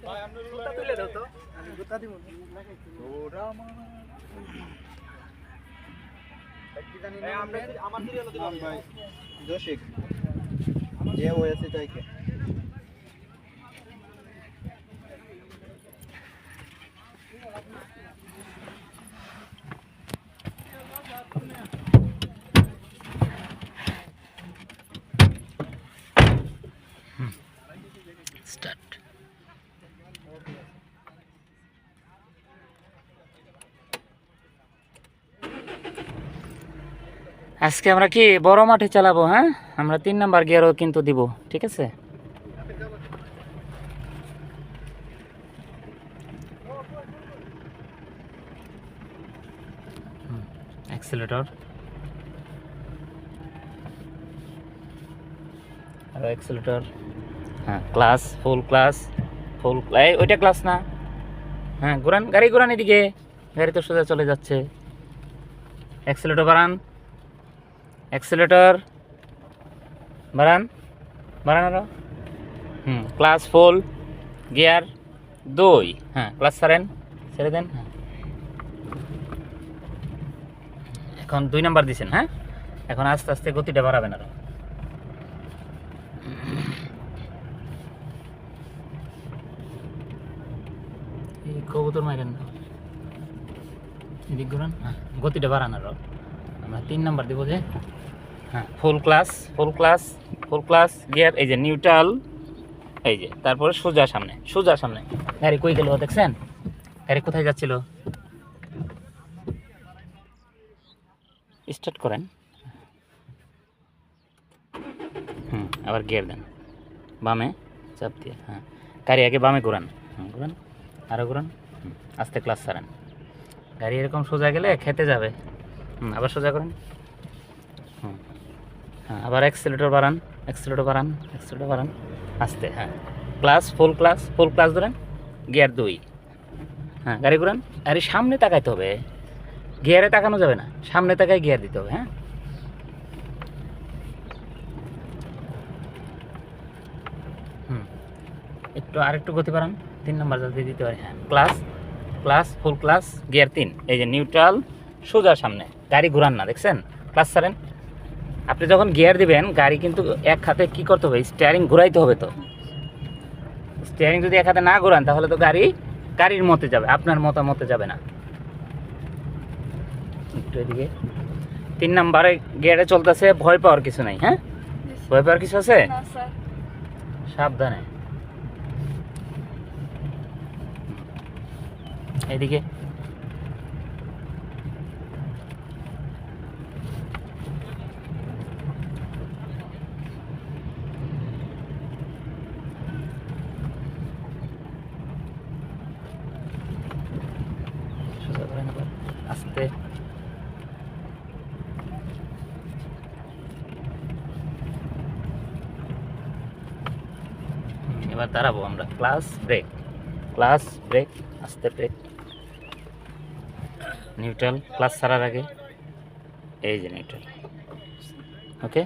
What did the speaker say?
তুলে দাও তো আমি গোটা দিব ভাই জোশিক যে হয়েছে তাইকে স্টার্ট। আজকে আমরা কি বড় মাঠে চালাবো? হ্যাঁ, আমরা 3 নাম্বার গিয়ারও কিন্তু দিব, ঠিক আছে? অ্যাক্সিলারেটর আর অ্যাক্সিলারেটর, হ্যাঁ ক্লাস ফুল ক্লাস, ফুল এই ওইটা ক্লাস না, হ্যাঁ ঘোরান গাড়ি, ঘোরান এদিকে, গাড়ি তো সোজা চলে যাচ্ছে। অ্যাক্সিলারেটর বাড়ান, অ্যাক্সিলারেটর বাড়ান, বাড়ান আরো, ক্লাস ফুল, গিয়ার 2, হ্যাঁ ক্লাস ছাড়েন, ছেড়ে দেন, হ্যাঁ এখন 2 নাম্বার দিছেন, হ্যাঁ এখন আস্তে আস্তে গতিটা বাড়াবেন আরো। এই কবুতর মারেন না, এদিক ঘুরান, হ্যাঁ গতিটা বাড়ান আরো। আমরা 3 নাম্বার দিব যে, হ্যাঁ ফুল ক্লাস, ফুল ক্লাস, ফুল ক্লাস গিয়ার, এই যে নিউট্রাল, এই যে তারপরে সোজা সামনে, সোজা সামনে। গাড়ি কই গেল দেখছেন? গাড়ি কোথায় যাচ্ছিল? স্টার্ট করেন, আবার গিয়ার দেন, বামে চাপ দিয়ে, হ্যাঁ গাড়ি আগে বামে ঘোরান, ঘোরান আরও ঘোরান, আস্তে ক্লাস ছাড়েন। গাড়ি এরকম সোজা গেলে খেতে যাবে, আবার সোজা করেন, হ্যাঁ আবার অ্যাক্সিলারেটর বাড়ান, অ্যাক্সিলারেটর বাড়ান, অ্যাক্সিলারেটর বাড়ান আস্তে, হ্যাঁ ক্লাস ফুল ক্লাস, ফুল ক্লাস ধরেন, গিয়ার 2, হ্যাঁ গাড়ি ঘোরান। আরে সামনে তাকাইতে হবে, গিয়ারে তাকানো যাবে না, সামনে তাকায় গিয়ার দিতে হবে, হ্যাঁ একটু আরেকটু গতি বাড়ান, 3 নাম্বার যাতে দিতে পারে, হ্যাঁ ক্লাস, ক্লাস ফুল ক্লাস গিয়ার 3, এই যে নিউট্রাল, সোজা সামনে, গাড়ি ঘুরান না, দেখছেন? ক্লাস ছাড়েন। আপনি যখন গিয়ার দিবেন গাড়ি কিন্তু এক হাতে কী করতে হবে, স্টিয়ারিং ঘুরাইতে হবে। তো স্টিয়ারিং যদি এক হাতে না ঘুরান তাহলে তো গাড়ি গাড়ির মতে যাবে, আপনার মতামতে যাবে না। একটু এদিকে 3 নাম্বারে গিয়ারে চলতেছে, ভয় পাওয়ার কিছু নাই, হ্যাঁ ভয় পাওয়ার কিছু আছে? সাবধানে এদিকে, আস্তে, এবার দাঁড়াবো আমরা, ক্লাস ব্রেক, ক্লাস ব্রেক, আস্তে ব্রেক, নিউট্রাল, ক্লাস ছাড়ার আগে এই যে নিউট্রাল, ওকে।